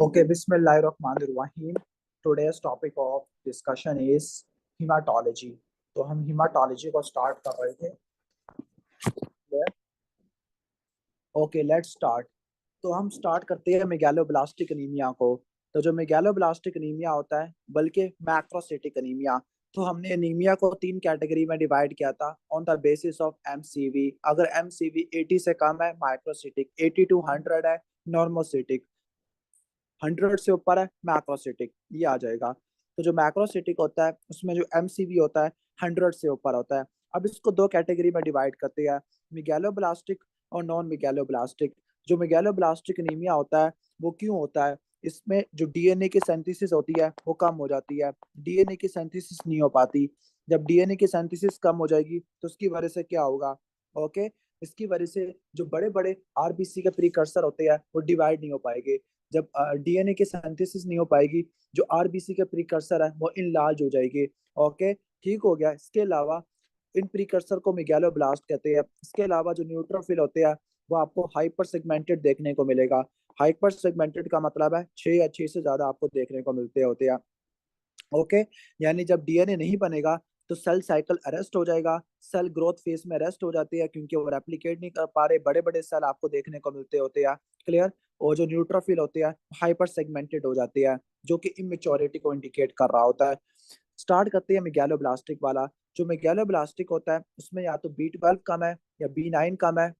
Okay, Bismillahirrahmanirrahim. Today's topic of discussion is hematology. तो हम hematology को start कर रहे थे. Okay, let's start. तो हम स्टार्ट करते हैं मेगैलोब्लास्टिक एनीमिया को. तो जो मेगैलोब्लास्टिक एनीमिया होता है, बल्कि मैक्रोसाइटिक एनीमिया, तो हमने एनीमिया को 3 कैटेगरी में डिवाइड किया था on the basis of MCV. अगर एमसीवी 80 से कम है माइक्रोसाइटिक, 80 to 100 है नॉर्मोसाइटिक, 100 से ऊपर है मैक्रोसाइटिक, ये आ जाएगा. तो जो मैक्रोसाइटिक होता है उसमें जो एमसीवी होता है 100 से ऊपर होता है. अब इसको 2 कैटेगरी में डिवाइड करते हैं, मेगैलोब्लास्टिक और नॉन मेगैलोब्लास्टिक. जो मेगैलोब्लास्टिक एनीमिया होता है वो क्यों होता है? इसमें जो डीएनए की सिंथेसिस होती है वो कम हो जाती है, डीएनए की सिंथेसिस नहीं हो पाती. जब डीएनए की सिंथेसिस कम हो जाएगी तो उसकी वजह से क्या होगा? ओके, इसकी वजह से जो बड़े बड़े आरबीसी के प्रीकर्सर होते हैं वो डिवाइड नहीं हो पाएंगे. जब डीएनए की सिंथेसिस नहीं हो पाएगी, जो आरबीसी के प्रीकर्सर है वो इनलार्ज हो जाएगी. ओके, ठीक हो गया. इसके अलावा इन प्रीकर्सर को मेगैलोब्लास्ट कहते हैं. इसके अलावा जो न्यूट्रोफिल होते हैं वो आपको हाइपर सेगमेंटेड देखने को मिलेगा. हाइपर सेगमेंटेड का मतलब है 6 या 6 से ज्यादा आपको देखने को मिलते होते हैं. ओके, यानी जब डीएनए नहीं बनेगा तो सेल साइकिल अरेस्ट हो जाएगा, सेल ग्रोथ फेज में अरेस्ट हो जाती है क्योंकि वो रेप्लिकेट नहीं कर पा रहे, बड़े बड़े सेल आपको देखने को मिलते होते हैं. क्लियर? और जो न्यूट्रोफिल होते हैं हाइपर सेगमेंटेड हो जाते हैं, जो कि इमेच्योरिटी को इंडिकेट कर रहा होता है. स्टार्ट करते हैं मेगैलोब्लास्टिक वाला. जो मेगैलोब्लास्टिक होता है उसमें या तो B12 कम है या B9 कम है.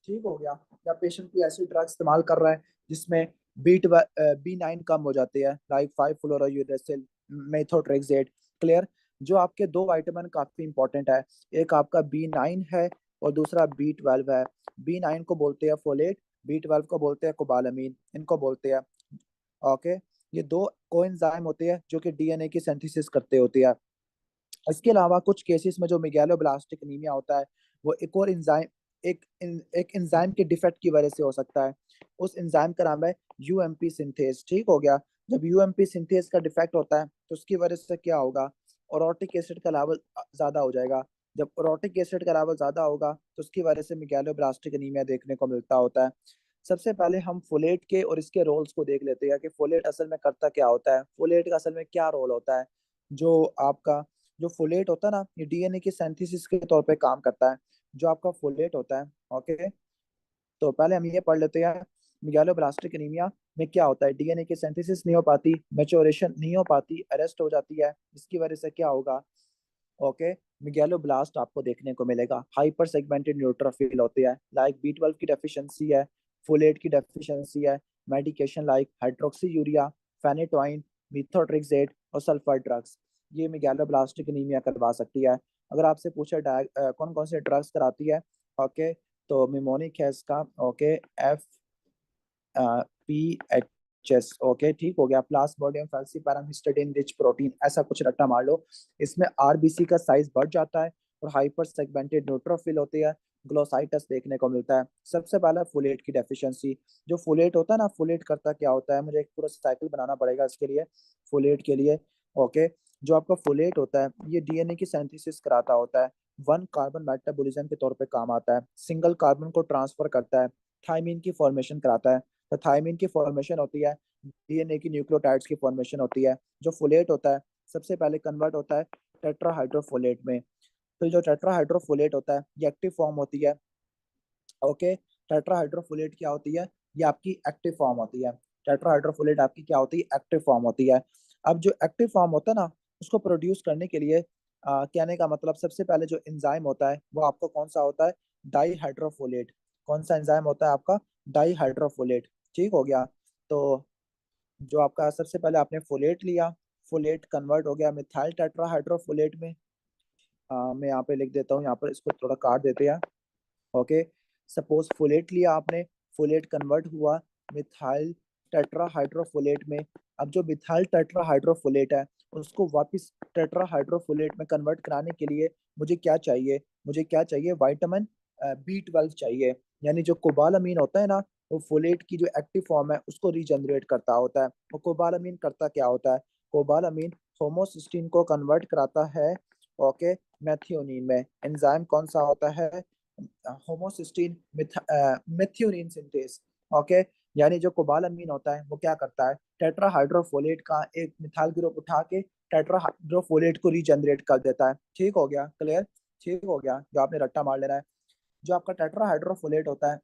ठीक हो गया. या पेशेंट कोई ऐसी ड्रग इस्तेमाल कर रहा है जिसमें B9 कम हो जाते हैं, लाइक 5-fluorouracil, मेथोट्रेक्सेट. क्लियर? जो आपके 2 विटामिन काफी इंपॉर्टेंट है, एक आपका B9 है और दूसरा B12 है. B9 को बोलते हैं फोलेट, B12 को बोलते हैं कोबालामीन, इनको बोलते हैं. ओके, ये 2 कोएंजाइम होते हैं जो कि डीएनए की सिंथेसिस करते होते हैं. इसके अलावा कुछ केसेस में जो मेगैलोब्लास्टिक एनीमिया होता है वो एक और एंजाइम, एक एंजाइम के डिफेक्ट की वजह से हो सकता है. उस एंजाइम का नाम है यूएमपी सिंथेज. ठीक हो गया. जब यूएमपी सिंथेज का डिफेक्ट होता है तो उसकी वजह से क्या होगा? ओरोटिक एसिड का लेवल ज्यादा हो जाएगा. जब ओरोटिक एसिड का लेवल ज्यादा होगा तो उसकी वजह से मेगैलोब्लास्टिक एनीमिया देखने को मिलता होता है. सबसे पहले हम फोलेट के और इसके रोल्स को देख लेते हैं कि फोलेट असल में करता क्या होता है, फोलेट का असल में क्या रोल होता है. जो आपका जो फोलेट होता है ना, ये डीएनए की सिंथेसिस के तौर पे काम करता है. जो आपका फोलेट होता है, ओके, तो पहले हम ये पढ़ लेते हैं मेगैलोब्लास्टिक एनीमिया में क्या होता है. डीएनए की सिंथेसिस नहीं हो पाती, मैच्योरेशन नहीं हो पाती, अरेस्ट हो जाती है. इसकी वजह से क्या होगा? ओके, मेगैलोब्लास्ट आपको देखने को मिलेगा. हाइपर सेगमेंटेड न्यूट्रोफिल होते हैं, लाइक B12 की डेफिशिएंसी है, फोलेट की डेफिशिएंसी है, medication like hydroxyurea, phenytoin, methotrexate और सल्फर ड्रग्स, ये मेगैलोब्लास्टिक एनीमिया करवा सकती है. अगर आपसे पूछे कौन कौन से ड्रग्स कराती है, ओके, तो मिमोनिक है इसका. Okay, PHS. ओके, ठीक हो गया. प्लाज्मोडियम फैल्सिपारम हिस्टडीन रिच प्रोटीन, ऐसा कुछ रट्टा मार लो. इसमें आरबीसी का साइज बढ़ जाता है और हाइपर सेगमेंटेड न्यूट्रोफिल होती है, ग्लोसाइटस देखने को मिलता है. सबसे पहला फोलेट की डेफिशिएंसी. जो फोलेट होता है ना, फोलेट करता क्या होता है, मुझे एक पूरा साइकिल बनाना पड़ेगा इसके लिए, फोलेट के लिए. ओके, जो आपका फोलेट होता है ये डीएनए की सिंथेसिस कराता होता है, 1 कार्बन मेटाबॉलिज्म के तौर पे काम आता है, सिंगल कार्बन को ट्रांसफर करता है, थायमीन की फॉर्मेशन कराता है. तो थायमीन की फॉर्मेशन होती है, डीएनए की न्यूक्लियोटाइड्स की फॉर्मेशन होती है. जो फोलेट होता है सबसे पहले कन्वर्ट होता है टेट्राहाइड्रोफोलेट में. तो जो टेट्राहाइड्रोफोलेट होता है ये एक्टिव फॉर्म होती है. ओके, टेट्राहाइड्रोफोलेट क्या होती है? ये आपकी एक्टिव फॉर्म होती है. टेट्राहाइड्रोफोलेट आपकी क्या होती है? एक्टिव फॉर्म होती है. अब जो एक्टिव फॉर्म होता है ना, उसको प्रोड्यूस करने के लिए कहने का मतलब सबसे पहले जो एंजाइम होता है वो आपको कौन सा होता है? डाईहाइड्रोफोलेट. कौन सा एंजाइम होता है आपका? डाईहाइड्रोफोलेट. ठीक हो गया. तो जो आपका सबसे पहले आपने फोलेट लिया, फोलेट कन्वर्ट हो गया मिथाइल टेट्राहाइड्रोफोलेट में. मैं यहाँ पे लिख देता हूँ, यहाँ पर इसको थोड़ा काट देते हैं. ओके, सपोज फोलेट लिया आपने, फोलेट कन्वर्ट हुआ मिथाइल टेट्राहाइड्रोफोलेट में. अब जो मिथाइल टेट्राहाइड्रोफोलेट है उसको वापस टेट्राहाइड्रोफोलेट में कन्वर्ट कराने के लिए मुझे क्या चाहिए? मुझे क्या चाहिए? विटामिन B12 चाहिए. यानी जो कोबालामीन होता है ना, वो फोलेट की जो एक्टिव फॉर्म है उसको रीजनरेट करता होता है. वो कोबालामीन करता क्या होता है? कोबालामीन होमोसिस्टीन को कन्वर्ट कराता है, ओके, मेथियोनिन में. एंजाइम कौन सा होता है? Homocysteine methionine synthase. ओके, यानी जो कोबालामीन होता है वो क्या करता है, टेट्राहाइड्रोफोलेट का एक मिथाइल ग्रुप उठा के टेट्राहाइड्रोफोलेट को रीजनरेट कर देता है। ठीक हो गया, क्लियर, ठीक हो गया, जो आपने रट्टा मार लेना है। जो आपका टेट्राहाइड्रोफोलेट होता है,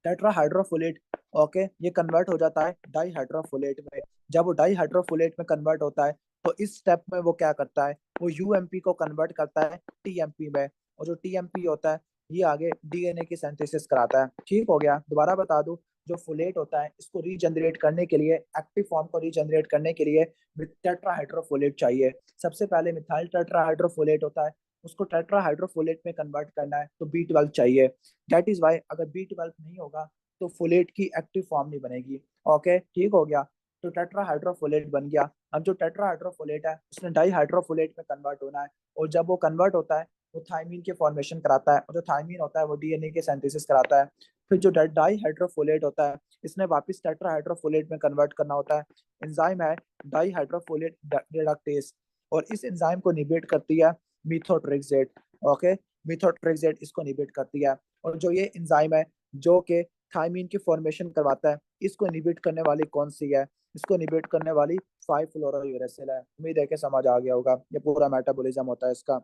टेट्राहाइड्रोफोलेट, ओके, ये कन्वर्ट हो जाता है डाईहाइड्रोफोलेट में। जब वो डाईहाइड्रोफोलेट में कन्वर्ट होता है तो इस स्टेप में वो क्या करता है, वो यूएमपी को कन्वर्ट करता है टीएमपी में। और जो टीएमपी होता है ये आगे डीएनए की सिंथेसिस कराता है। ठीक हो गया, दोबारा बता दूं, जो फोलेट होता है इसको रीजनरेट करने के लिए, एक्टिव फॉर्म को रीजनरेट करने के लिए टेट्राहाइड्रोफोलेट चाहिए। सबसे पहले मिथाइल टेट्राहाइड्रोफोलेट होता है, उसको टेट्राहाइड्रोफोलेट में कन्वर्ट करना है तो B12 चाहिए। दैट इज वाई अगर B12 नहीं होगा तो फोलेट की एक्टिव फॉर्म नहीं बनेगी। ओके, ठीक हो गया, तो टेट्राहाइड्रोफोलेट बन गया। अब जो टेट्राहाइड्रोफोलेट है उसने डाईहाइड्रोफोलेट में कन्वर्ट होना है, और जब वो कन्वर्ट होता है वो थायमीन के फॉर्मेशन कराता है, और जो थायमीन होता है वो डीएनए के सिंथेसिस कराता है। फिर जो डाईहाइड्रोफोलेट होता है इसने वापस टेट्राहाइड्रोफोलेट में कन्वर्ट करना होता है। एंजाइम है डाईहाइड्रोफोलेट रिडक्टेस, और इस एंजाइम को निबेट करती है मीथोट्रेक्सेट। ओके, मीथोट्रेक्सेट इसको निबेट करती है। और जो ये एंजाइम है जो कि थायमीन की फॉर्मेशन करवाता है, इसको इनिबिट करने वाली कौन सी है, इसको इनिबिट करने वाली 5-फ्लोरोयूरेसिल है। उम्मीद है कि समझ आ गया होगा, ये पूरा मेटाबॉलिज्म होता है इसका।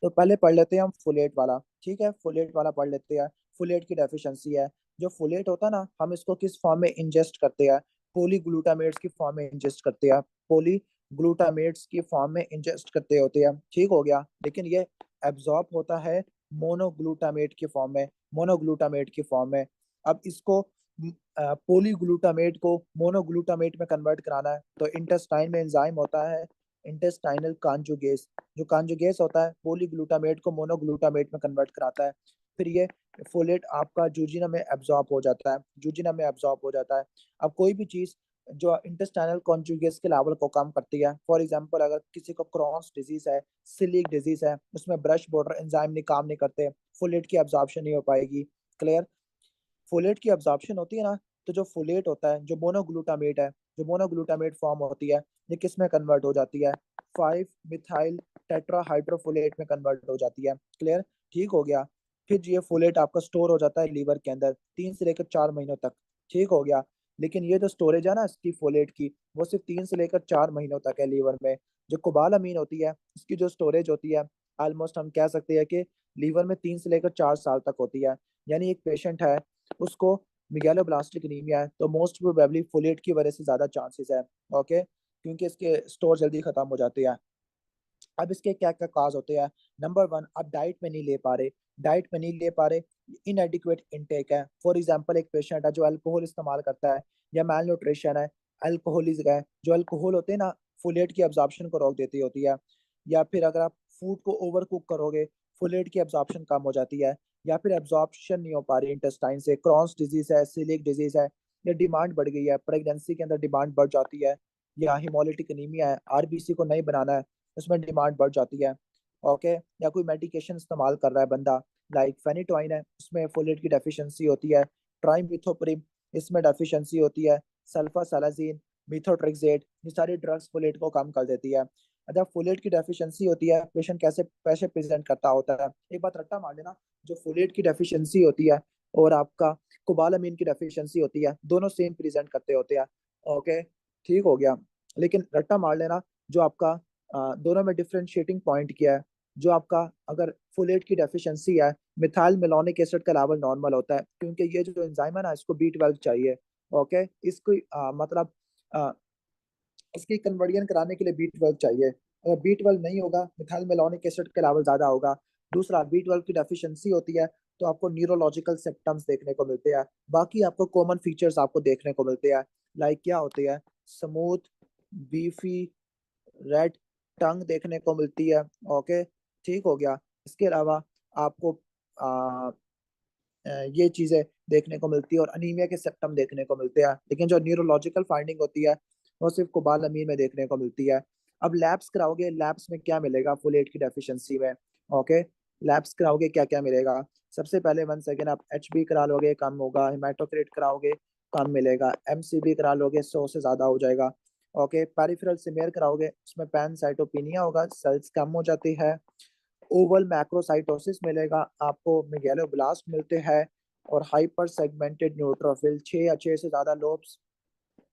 तो पहले पढ़ लेते हैं हम फोलेट वाला। ठीक है, फोलेट वाला पढ़ लेते हैं। फोलेट की डेफिशिएंसी है, जो फोलेट होता है ना, हम इसको किस फॉर्म में इंजेस्ट करते हैं, पॉलीग्लूटामेट्स की फॉर्म में इंजेस्ट करते हैं, पॉलीग्लूटामेट्स की फॉर्म में इंजेस्ट करते होते हैं। ठीक हो गया, लेकिन ये एब्जॉर्ब होता है मोनोग्लूटामेट की फॉर्म में, मोनोग्लूटामेट की फॉर्म में। अब इसको पॉलीग्लूटामेट को मोनोग्लूटामेट में कन्वर्ट कराना है तो इंटेस्टाइन में एंजाइम होता है इंटेस्टाइनल कॉन्जुगेस। जो कॉन्जुगेस होता है पॉलीग्लूटामेट को मोनोग्लूटामेट में कन्वर्ट कराता है। फिर ये फोलेट आपका जूजिना में एब्जॉर्ब हो जाता है, जूजिना में एब्जॉर्ब हो जाता है। अब कोई भी चीज जो इंटेस्टाइनल कॉन्जुगेस के लेवल को कम करती है, फॉर एग्जांपल अगर किसी को क्रॉन्स डिजीज है, सिलिक डिजीज है, उसमें ब्रश बॉर्डर एंजाइम नहीं काम नहीं करते, फोलेट की एब्जॉर्प्शन नहीं हो पाएगी। क्लियर, फोलेट की एब्जॉर्प्शन होती है ना, तो जो फोलेट होता है, जो मोनोग्लूटामेट है, जो मोनोग्लूटामेट फॉर्म होती है, ये किस में कन्वर्ट हो जाती है, 5 मिथाइल टेट्राहाइड्रोफोलेट में कन्वर्ट हो जाती है। क्लियर, ठीक हो गया। फिर ये फोलेट आपका स्टोर हो जाता है लीवर के अंदर 3 से लेकर 4 महीनों तक। ठीक हो गया, लेकिन ये जो स्टोरेज है ना इसकी फोलेट की, वो सिर्फ 3 से लेकर 4 महीनों तक है लीवर में। जो कोबालामीन होती है इसकी जो स्टोरेज होती है, ऑलमोस्ट हम कह सकते हैं कि लीवर में 3 से लेकर 4 साल तक होती है। यानी एक पेशेंट है, उसको मिगैलोब्लास्टिक एनीमिया है, तो मोस्ट प्रोबेबली फोलेट की वजह से ज्यादा चांसेस है। ओके, क्योंकि इसके स्टोर जल्दी खत्म हो जाते हैं। अब इसके क्या क्या काज होते हैं, नंबर 1, आप डाइट में नहीं ले पा रहे, डाइट में नहीं ले पा रहे, इनएडिक्वेट इनटेक है। फॉर एग्जांपल एक पेशेंट है जो अल्कोहल इस्तेमाल करता है, या मैल न्यूट्रिशन है, अल्कोहलिक है। जो अल्कोहल होते हैं ना, फोलेट की एब्जॉर्प्शन को रोक देती होती है। या फिर अगर आप फूड को ओवर कुक करोगे, फोलेट की एब्जॉर्प्शन कम हो जाती है। या फिर एब्जॉर्प्शन नहीं हो पा रही इंटेस्टाइन से, क्रॉन्स डिजीज है, सिलिक डिजीज है, या डिमांड बढ़ गई है, प्रेगनेंसी के अंदर डिमांड बढ़ जाती है, या हिमोलिटिक एनीमिया है, आरबीसी को नहीं बनाना है, उसमें डिमांड बढ़ जाती है। ओके, या कोई मेडिकेशन इस्तेमाल कर रहा है बंदा, लाइक फेनिटोइन है, उसमें फोलेट की डेफिशिएंसी होती है, ट्राइमिथोप्रिम, इसमें डेफिशिएंसी होती है, सल्फासालाजीन, मिथोट्रेक्सेट, ये सारी ड्रग्स फोलेट को कम कर देती है। जब फोलेट की डेफिशिएंसी होती है, पेशेंट कैसे कैसे प्रेजेंट करता होता है, एक बात रट्टा मार लेना, जो फोलेट की डेफिशिएंसी होती है और आपका कोबालामीन की डेफिशिएंसी होती है, दोनों सेम प्रेजेंट करते होते हैं। ओके, ठीक हो गया, लेकिन रट्टा मार लेना, जो आपका दोनों में डिफरेंशिएटिंग पॉइंट क्या है, जो आपका अगर फोलेट की डेफिशिएंसी है, मिथाइल मेलोनिक एसिड का लेवल नॉर्मल होता है, क्योंकि ये जो एंजाइम है ना इसको B12 चाहिए। ओके, इसको मतलब आ, इसकी कन्वर्जन कराने के लिए B12 चाहिए। अगर B12 नहीं होगा, मिथाइल मेलोनिक एसिड का लेवल ज्यादा होगा। दूसरा, B12 की डेफिशिएंसी होती है तो आपको न्यूरोलॉजिकल सिम्टम्स देखने को मिलते हैं। बाकी आपको कॉमन फीचर्स आपको देखने को मिलते हैं, लाइक क्या होते हैं, स्मूथ, बीफी, रेड टंग देखने को मिलती है। ओके, ठीक हो गया। इसके अलावा आपको आ, ये चीजें देखने को मिलती है, और अनीमिया के सिम्टम देखने को मिलते हैं, लेकिन जो न्यूरोलॉजिकल फाइंडिंग होती है वो सिर्फ कोबालामीन में देखने को मिलती है। अब लैब्स कराओगे, लैब्स में क्या मिलेगा फोलेट की डेफिशिएंसी में। ओके, लैब्स कराओगे क्या क्या मिलेगा, सबसे पहले 1 सेकेंड, आप HB करा लोगे कम होगा, हेमाटोक्रिट कराओगे कम मिलेगा, MCB करा लोगे 100 से ज्यादा हो जाएगा। ओके, पेरिफेरल सिमेयर कराओगे, उसमें पैनसाइटोपिनिया होगा, सेल्स कम हो जाती है। ओवल मैक्रोसाइटोसिस मिलेगा आपको, मेगैलोब्लास्ट मिलते हैं, और हाइपर सेगमेंटेड न्यूट्रोफिल, 6 या 6 से ज्यादा लोब्स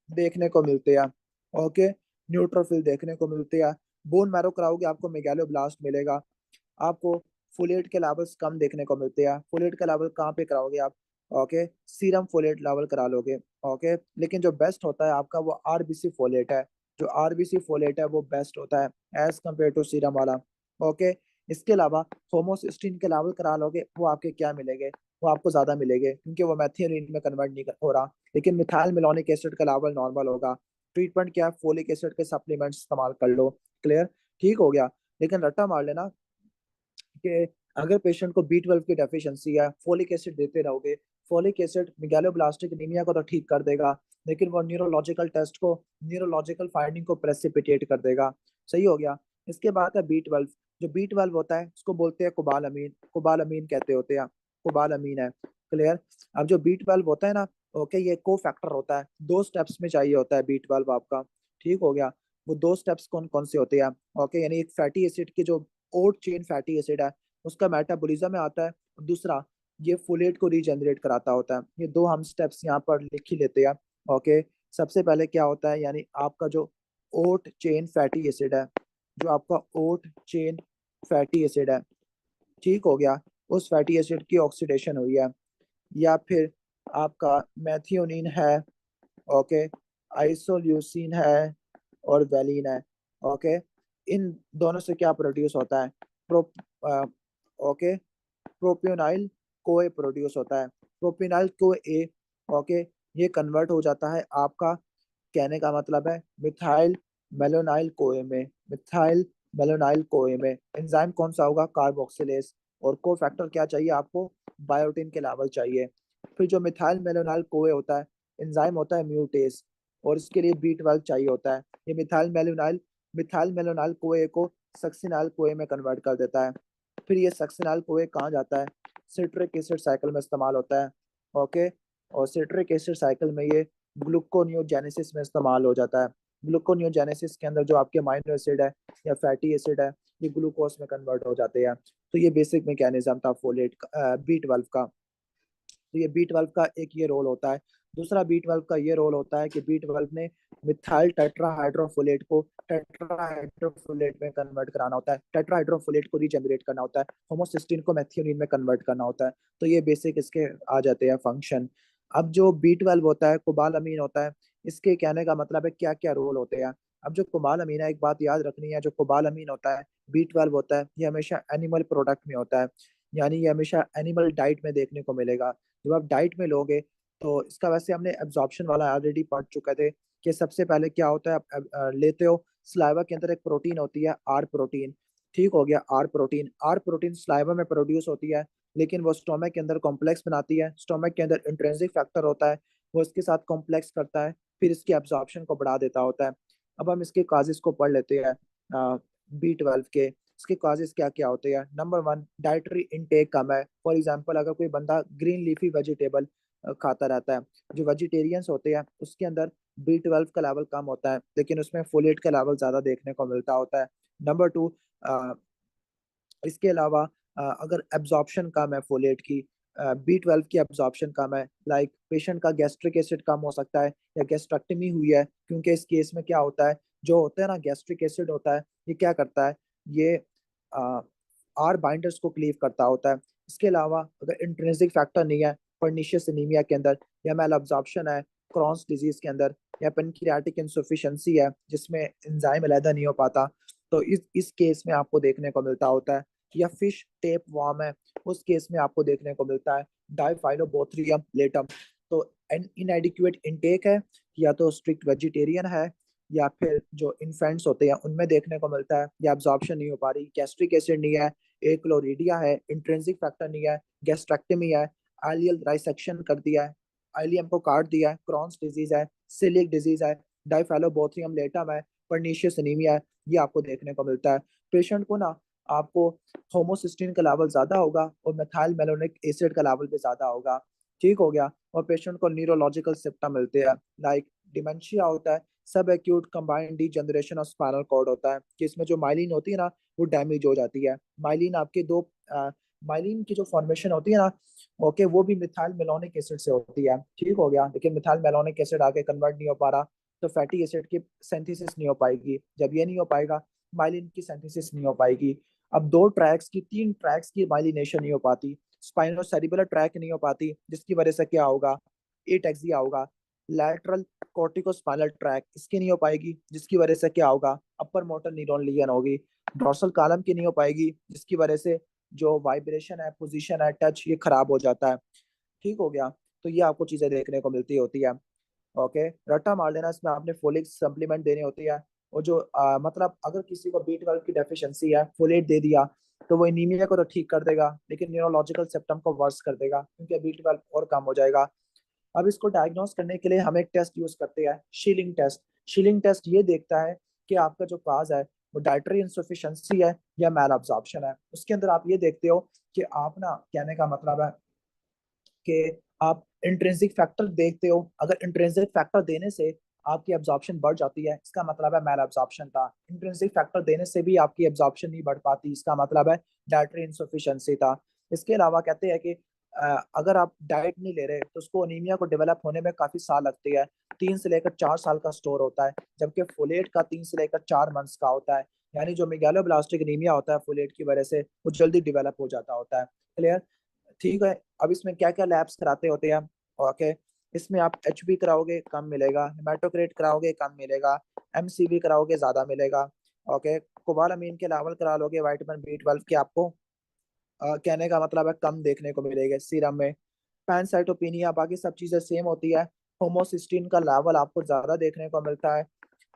देखने को मिलते हैं। ओके, न्यूट्रोफिल देखने को मिलते हैं। बोन मैरो कराओगे आपको मेगालोब्लास्ट मिलेगा। आपको फोलेट के लेवल्स कम देखने को मिलते हैं। फोलेट का लेवल कहाँ पे कराओगे आप? ओके, सीरम फोलेट लेवल करा लोगे। ओके, लेकिन जो बेस्ट होता है आपका वो आरबीसी फोलेट है। जो आरबीसी फोलेट है वो बेस्ट होता है एज कम्पेयर टू सीरम वाला। ओके, इसके अलावा होमोसिस्टिन के लेवल करा लोगे, वो आपके क्या मिलेंगे? वो आपको ज्यादा मिलेंगे क्योंकि वो मेथियोनिन में कन्वर्ट नहीं हो रहा। लेकिन मिथाइल मेलोनिक एसिड का लेवल नॉर्मल होगा। ट्रीटमेंट क्या है? फोलिक एसिड के सप्लीमेंट्स इस्तेमाल कर लो। क्लियर? ठीक हो गया। लेकिन रट्टा मार लेना कि अगर पेशेंट को B12 की डेफिशिएंसी है, फोलिक एसिड देते रहोगे। फोलिक एसिड मेगालोब्लास्टिक एनीमिया को तो ठीक कर देगा, लेकिन वो न्यूरोलॉजिकल टेस्ट को, न्यूरोलॉजिकल फाइंडिंग को प्रेसिपिटेट कर देगा। सही हो गया। इसके बाद है B12। जो B12 होता है उसको बोलते हैं कोबालामीन, कोबालामीन कहते होते हैं, कोबालामीन है। क्लियर? अब जो B12 होता है ना, ओके, ये को फैक्टर होता है, 2 स्टेप्स में चाहिए होता है B12 आपका। ठीक हो गया। वो 2 स्टेप्स कौन कौन से होते हैं? ओके, यानी एक फैटी एसिड की जो ओट चेन फैटी एसिड है उसका मेटाबॉलिज्म में आता है। और दूसरा, ये फोलेट को रीजनरेट कराता होता है। ये 2 हम स्टेप्स यहाँ पर लिख ही लेते हैं। ओके, सबसे पहले क्या होता है, यानी आपका जो ओट चेन फैटी एसिड है, जो आपका ओट चेन फैटी एसिड है, ठीक हो गया, उस फैटी एसिड की ऑक्सीडेशन हुई है, या फिर आपका मैथियोनिन है, ओके, आइसोल्यूसिन है, और वेलिन है। ओके, इन दोनों से क्या प्रोड्यूस होता है? प्रो ओके, प्रोपियोनाइल कोए प्रोड्यूस होता है। प्रोपियोनाइल कोए, ओके, ये कन्वर्ट हो जाता है आपका, कहने का मतलब है मिथाइल मेलोनाइल कोए में। मिथाइल मेलोनाइल कोए में एंजाइम कौन सा होगा? कार्बोक्सिलेज। और को फैक्टर क्या चाहिए आपको? बायोटिन के लेवल चाहिए। फिर जो मिथाइल मेलोनाइल कोए होता है, एंजाइम होता है म्यूटेस, और इसके लिए B12 चाहिए होता है। ये मिथाइल मेलोनाइल कोए को सक्सिनाइल कोए में कन्वर्ट कर देता है। फिर ये सक्सिनाइल कोए कहाँ जाता है? सिट्रिक एसिड साइकिल में इस्तेमाल होता है। ओके, और सिट्रिक एसिड साइकिल में ये ग्लूकोनियोजेनेसिस में इस्तेमाल हो जाता है। ग्लूकोनियोजेनेसिस के अंदर जो आपके अमाइनो एसिड है या फैटी एसिड है, ये ग्लूकोज में कन्वर्ट हो जाते हैं। तो ये बेसिक मैकेनिज्म था फोलेट का, B12 का। तो ये B12 का एक ये रोल होता है। दूसरा B12 का ये रोल होता है कि B12 ने मिथाइल टेट्राहाइड्रोफोलेट को टेट्राहाइड्रोफोलेट में कन्वर्ट कराना होता है। टेट्राहाइड्रोफोलेट को रीजनरेट करना होता है। होमोसिस्टिन को मेथियोनिन में कन्वर्ट करना होता है। तो ये बेसिक इसके आ जाते हैं फंक्शन। अब जो B12 होता है, कोबालामीन होता है, इसके कहने का मतलब है क्या क्या रोल होते हैं। अब जो कोबालामीन है, एक बात याद रखनी है, जो कोबालामीन होता है, B12 होता है, ये हमेशा एनिमल प्रोडक्ट में होता है। यानी ये हमेशा एनिमल डाइट में देखने को मिलेगा। जब आप डाइट में लोगे तो इसका, वैसे हमने एब्जॉर्प्शन वाला ऑलरेडी पढ़ चुके थे कि सबसे पहले क्या होता है, आप लेते हो सलाइवा के अंदर एक प्रोटीन होती है, आर प्रोटीन। ठीक हो गया, R protein. R protein saliva में प्रोड्यूस होती है, लेकिन वो स्टोमक के अंदर कॉम्प्लेक्स बनाती है। स्टोमक के अंदर इंट्रिंसिक फैक्टर होता है, वो इसके साथ कॉम्प्लेक्स करता है, फिर इसकी एब्जॉर्प्शन को बढ़ा देता होता है। अब हम इसके काजेस को पढ़ लेते हैं। B12 के इसके काजेस क्या क्या होते हैं? नंबर 1, डाइटरी इनटेक कम है। फॉर एग्जांपल, अगर कोई बंदा ग्रीन लीफी वेजिटेबल खाता रहता है, जो वेजिटेरियंस होते हैं उसके अंदर B12 का लेवल कम होता है, लेकिन उसमें फोलेट का लेवल ज्यादा देखने को मिलता होता है। नंबर 2, इसके अलावा अगर एब्जॉर्प्शन कम है फोलेट की, B12 की एब्जॉर्प्शन कम है, लाइक पेशेंट का गैस्ट्रिक एसिड कम हो सकता है, या गैस्ट्रेक्टमी हुई है, क्योंकि इस केस में क्या होता है, जो होता है ना गैस्ट्रिक एसिड होता है, ये क्या करता है, ये आर बाइंडर्स को क्लीव करता होता है। इसके अलावा अगर इंट्रिंसिक फैक्टर नहीं है पर्निशियस एनीमिया के अंदर, या मेल अब्जॉर्प्शन है क्रॉन्स डिजीज के अंदर, या पेनक्रियाटिक इंसफिशिएंसी है जिसमें एंजाइम अलैदा नहीं हो पाता, तो इस केस में आपको देखने को मिलता होता है। या फिश टेप वार्म है, उस केस में आपको देखने को मिलता है डाइफाइलोबोथ्रियम लेटम। तो इनएडिक्वेट इनटेक है, या तो स्ट्रिक्ट वेजिटेरियन है, या फिर जो इन्फेंट्स होते हैं उनमें देखने को मिलता है, या एब्जॉर्प्शन नहीं हो पा रही, गैस्ट्रिक एसिड नहीं है, एक्लोरीडिया है, इंट्रिंसिक फैक्टर नहीं है, गैस्ट्रेक्टमी है, आलियल राइसेक्शन कर दिया है, आइलियम को काट दिया है, क्रॉन्स डिजीज है, सिलिक डिजीज है, डाइफेलोबोथ्रियम लेटम है, पर्नीशियस एनीमिया है, ये आपको देखने को मिलता है। पेशेंट को ना, आपको होमोसिस्टिन का लेवल ज्यादा होगा और मेथाइल मेलोनिक एसिड का लेवल भी ज्यादा होगा। ठीक हो गया। और पेशेंट को न्यूरोलॉजिकल सिम्टम मिलते हैं, लाइक डिमेंशिया होता है, sub acute combined degeneration of spinal cord होता है, कि इसमें जो माइलिन होती है ना, वो डैमेज हो जाती है। माइलिन आपके दो माइलिन की जो फॉर्मेशन होती है ना, ओके, वो भी मिथाइल मेलोनिक एसिड से होती है, ठीक हो गया। लेकिन मिथाइल मेलोनिक एसिड आगे कन्वर्ट नहीं हो पा रहा, तो फैटी एसिड की सिंथेसिस नहीं हो पाएगी। जब ये नहीं हो पाएगा, माइलिन की सिंथेसिस नहीं हो पाएगी। अब दो ट्रैक्स की, तीन ट्रैक्स की माइलिनेशन नहीं हो पाती, स्पाइनोसेरिबुलर ट्रैक नहीं हो पाती, जिसकी वजह से क्या होगा, एटैक्सिया होगा। लैटरल कोर्टिकोस्पाइनल ट्रैक इसकी नहीं हो पाएगी, जिसकी वजह से क्या होगा, अपर मोटर न्यूरॉन लीजन होगी। डोर्सल कॉलम की नहीं हो पाएगी, जिसकी वजह से जो वाइब्रेशन है, पोजीशन है, टच, ये खराब हो जाता है, ठीक हो गया। तो ये आपको चीजें देखने को मिलती होती है। ओके, रट्टा मार लेना, इसमें आपने फोलिक सप्लीमेंट देनी होती है। और जो मतलब अगर किसी को B12 की डेफिशिएंसी है, फोलेट दे दिया, तो वो एनीमिया को तो ठीक कर देगा, लेकिन न्यूरोलॉजिकल सिम्टम को वर्स कर देगा, क्योंकि B12 और कम हो जाएगा। अब इसको डायग्नोस करने के लिए हम एक टेस्ट यूज करते हैं, शीलिंग टेस्ट। शीलिंग टेस्ट ये देखता है कि आपका जो काज है वो डाइटरी इंसफिशिएंसी है या मैल अब्जॉर्प्शन है। उसके अंदर आप ये देखते हो कि आप ना, कहने का मतलब है कि आप इंट्रिंसिक फैक्टर देखते हो। अगर इंट्रिंसिक फैक्टर देने से आपकी एब्जॉर्प्शन बढ़ जाती है, इसका मतलब है मैल एब्जॉर्प्शन था। इंट्रिंसिक फैक्टर देने से भी आपकी एब्जॉर्प्शन नहीं बढ़ पाती, इसका मतलब है डाइटरी इंसफिशिएंसी था। इसके अलावा कहते हैं कि अगर आप डाइट नहीं ले रहे तो उसको अनीमिया को डेवलप होने में काफी साल लगती है। 3 से लेकर 4 साल का स्टोर होता है, जबकि फोलेट का 3 से लेकर 4 मंथ्स का होता है। यानी जो मेगालोब्लास्टिक एनीमिया होता है फोलेट की वजह से, वो जल्दी डेवलप हो जाता होता है। क्लियर? ठीक है। अब इसमें क्या क्या लैब्स कराते होते हैं? ओके, इसमें आप HB कराओगे कम मिलेगा, हेमाटोक्रेट कराओगे कम मिलेगा, MCV कराओगे ज्यादा मिलेगा। ओके, कोबालामीन के लेवल करा लोगे, विटामिन B12 के आपको कहने का मतलब है कम देखने को मिलेगा सीरम में। पैनसाइटोपिनिया, बाकी सब चीजें सेम होती है। होमोसिस्टीन का लेवल आपको ज्यादा देखने को मिलता है।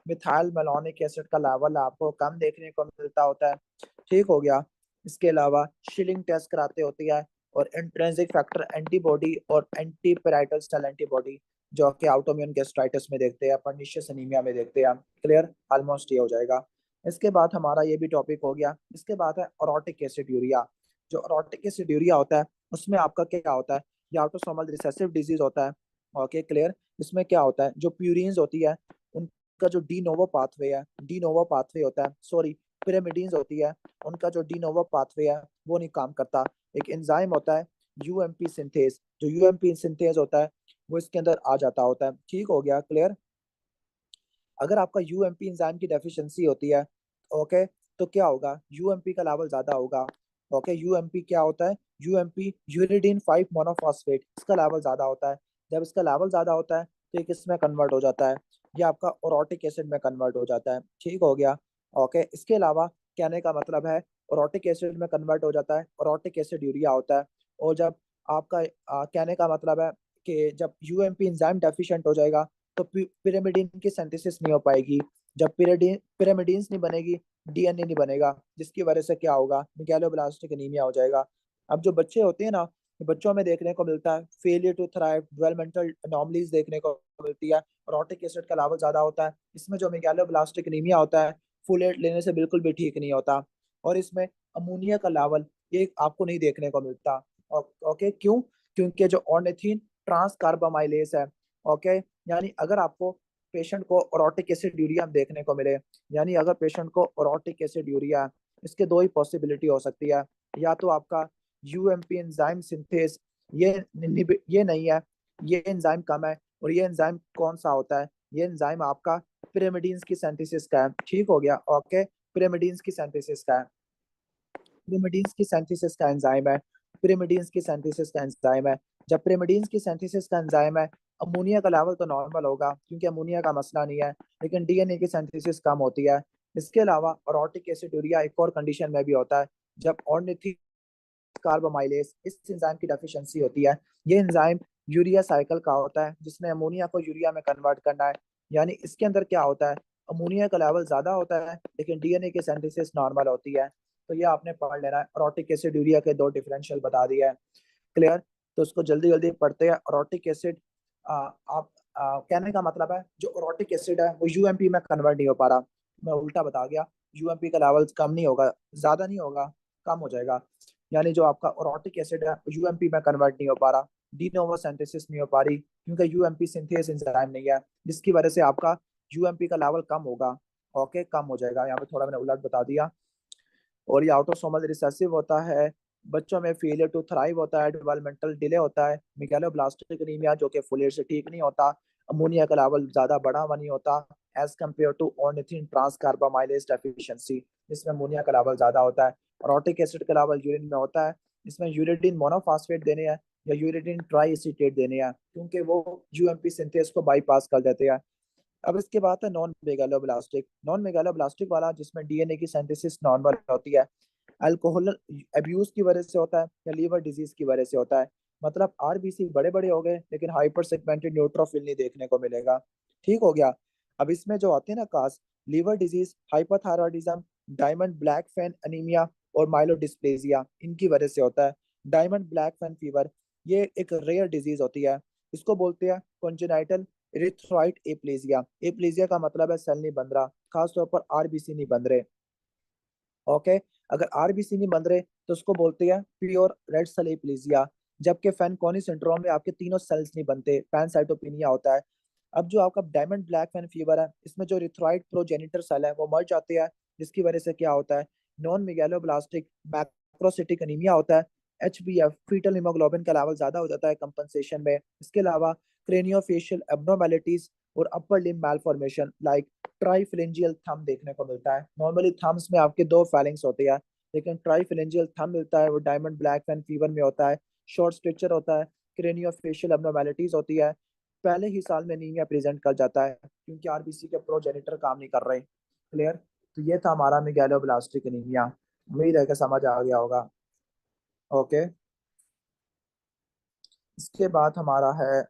मिथाइल मेलोनिक एसिड का लेवल आपको कम देखने को मिलता होता है, ठीक हो गया। इसके अलावा शिलिंग टेस्ट कराते होती है, और इंट्रिंसिक फैक्टर एंटीबॉडी और एंटी पेराइटल सेल एंटीबॉडी, जो कि ऑटोइम्यून गैस्ट्राइटिस में देखते हैं, पर्निशियस एनीमिया में देखते हैं। क्लियर? ऑलमोस्ट ये हो जाएगा। इसके बाद हमारा ये भी टॉपिक हो गया। इसके बाद है ओरोटिक एसिड यूरिया। जो ओरोटिक एसिड यूरिया होता है, उसमें आपका क्या होता है, ये ऑटोसोमल रिसेसिव डिजीज होता है। Okay, clear? इसमें क्या होता है, जो प्यूरिन्स होती है उनका जो डी नोवो पाथवे है, डी नोवो पाथवे होता है, सॉरी, पिरामिडीन्स होती है, उनका जो डी नोवो पाथवे है वो नहीं काम करता। एक एंजाइम होता है UMP सिंथेज, जो UMP सिंथेज होता है वो इसके अंदर आ जाता होता है, ठीक हो गया। क्लियर? अगर आपका UMP एंजाइम की डेफिशिएंसी होती है, ओके, तो क्या होगा, UMP का लेवल ज्यादा होगा। ओके, UMP क्या होता है, UMP यूरिडीन 5 मोनोफॉस्फेट, इसका लेवल ज्यादा होता है। जब इसका लेवल ज्यादा होता है तो ये किस में कन्वर्ट हो जाता है, ये आपका ओरोटिक एसिड में कन्वर्ट हो जाता है, ठीक हो गया। ओके, इसके अलावा कहने का मतलब है ओरोटिक एसिड में कन्वर्ट हो जाता है, ओरोटिक एसिड यूरिया होता है। और जब आपका कहने का मतलब है कि जब UMP एंजाइम डेफिशिएंट हो जाएगा, तो पिरामिडिन की सिंथेसिस नहीं हो पाएगी। जब पिरामिडीन्स नहीं बनेगी, DNA नहीं बनेगा, जिसकी वजह से क्या होगा, मेगालोब्लास्टिक एनीमिया हो जाएगा। अब जो बच्चे होते हैं ना, बच्चों में देखने को मिलता है failure to thrive, developmental anomalies देखने को मिलती है, ओरोटिक एसिड का लेवल ज्यादा होता है। इसमें जो मेगालोब्लास्टिक एनीमिया होता है, फोलेट लेने से बिल्कुल भी ठीक नहीं होता। और इसमें अमोनिया का लेवल ये आपको नहीं देखने को मिलता। ओके, क्यों? क्योंकि जो ऑर्निथिन ट्रांस कार्बामाइलेज है, ओके, यानी अगर आपको पेशेंट को ओरोटिक एसिड यूरिया देखने को मिले, यानी अगर पेशेंट को ओरोटिक एसिड यूरिया, इसके दो ही पॉसिबिलिटी हो सकती है। या तो आपका UMP एंजाइम सिंथेज ये नहीं है, ये एंजाइम कम है। और ये एंजाइम कौन सा होता है, ये एंजाइम आपका पिरामिडीन्स की सिंथेसिस का है, ठीक हो गया। ओके, पिरामिडीन्स की सिंथेसिस का है, पिरामिडीन्स की सिंथेसिस का एंजाइम है, पिरामिडीन्स की सिंथेसिस का एंजाइम है। जब पिरामिडीन्स की सिंथेसिस का एंजाइम है, अमोनिया का लेवल तो नॉर्मल होगा, क्योंकि अमोनिया का मसला नहीं है, लेकिन DNA की सिंथेसिस कम होती है। इसके अलावा ओरोटिक एसिडूरिया एक और कंडीशन में भी होता है, जब ऑर्निथिन कार्बोमाइलेज, इस एंजाइम की डेफिशिएंसी होती है। ये एंजाइम यूरिया साइकिल का होता है, जिसने अमोनिया को यूरिया में कन्वर्ट करना है। यानी इसके अंदर क्या होता है, अमोनिया का लेवल ज्यादा होता है, लेकिन DNA की सिंथेसिस नॉर्मल होती है। तो ये आपने पढ़ लेना है, ओरोटिक एसिड यूरिया के दो डिफरेंशियल बता दिया है। क्लियर? तो उसको जल्दी जल्दी पढ़ते हैं। ओरोटिक एसिड, आप कहने का मतलब है जो ओरोटिक एसिड है वो UMP में कन्वर्ट नहीं हो पा रहा, मैं उल्टा बता गया। UMP का लेवल कम नहीं होगा, ज्यादा नहीं होगा, कम हो जाएगा। यानी जो आपका ओरोटिक एसिड है UMP में कन्वर्ट नहीं हो पा रहा, डी नोवो सिंथेसिस नहीं हो पा रही, क्योंकि UMP सिंथेस एंजाइम नहीं है, जिसकी वजह से आपका UMP का लेवल कम होगा। ओके, कम हो जाएगा। यहाँ पे थोड़ा मैंने उलट बता दिया। और ये ऑटोसोमल रिसेसिव होता है, बच्चों में फेलियर टू थ्राइव होता है, डेवलपमेंटल डिले होता है, मेगालोब्लास्टिक एनीमिया जो कि फोलियर से ठीक नहीं होता, अमोनिया का लेवल ज्यादा बढ़ा हुआ नहीं होता as compare to ornithine transcarbamylase deficiency, जिसमें अमोनिया का लेवल ज्यादा होता है। ऑरोटिक एसिड का लेवल यूरिन में होता है, इसमें यूरिडीन मोनोफॉस्फेट देने हैं या यूरिडीन ट्राई एसीटेट देने हैं, क्योंकि वो यूएमपी सिंथेस को बाईपास कर देते हैं। अब इसके बाद है नॉन मेगालोब्लास्टिक। नॉन मेगालोब्लास्टिक वाला जिसमें डीएनए की सिंथेसिस नॉर्मल होती है, अल्कोहल अब्यूज की वजह से होता है या लीवर डिजीज की वजह से होता है। मतलब आरबीसी बड़े बड़े हो गए लेकिन हाइपर सेगमेंटेड न्यूट्रोफिल नहीं देखने को मिलेगा। ठीक हो गया। अब इसमें जो आते हैं ना cause, liver disease, hyperthyroidism, Diamond Blackfan anaemia और माइलोडिस्प्लेजिया, इनकी वजह से होता है। डायमंड ब्लैक फैन फीवर ये एक रेयर डिजीज होती है, इसको बोलते हैं कॉन्जेनाइटल इरिथ्रॉइड एप्लेजिया। एप्लेजिया का मतलब है सेल नहीं बन रहा, खासतौर पर आरबीसी नहीं बन रहे। ओके। अगर आरबीसी नहीं बन रहे तो उसको बोलते हैं प्योर रेड सेल एप्लेजिया। जबकि फैनकोनी सिंड्रोम में आपके तीनों सेल्स नहीं बनते, पैनसाइटोपिनिया होता है। अब जो आपका डायमंड ब्लैक फैन फीवर है, इसमें जो रिथ्रॉइड प्रोजेनिटर सेल है वो मर जाते हैं, जिसकी वजह से क्या होता है, नॉन मेगालोब्लास्टिक मैक्रोसिटिक एनीमिया होता है। एचबीएफ फीटल हीमोग्लोबिन का लेवल ज्यादा हो जाता है कंपनसेशन में। इसके अलावा क्रेनियोफेशियल एब्नॉर्मेलिटीज और upper limb malformation like ट्राइफिलेंजियल thumb देखने को मिलता है। नॉर्मली थम्स में आपके दो फेलिंग्स होते हैं, लेकिन ट्राइफिलेंजियल थंब मिलता है वो डायमंड ब्लैक फैन फीवर में होता है। शॉर्ट स्ट्रक्चर होता है, क्रेनियोफेशियल एब्नॉर्मेलिटीज होती है, पहले ही साल में एनीमिया प्रेजेंट कर जाता है क्योंकि आरबीसी के प्रोजेनिटर काम नहीं कर रहे। क्लियर। तो ये था हमारा मेगालोब्लास्टिक एनीमिया। उम्मीद है कि समझ आ गया होगा। ओके। इसके बाद हमारा है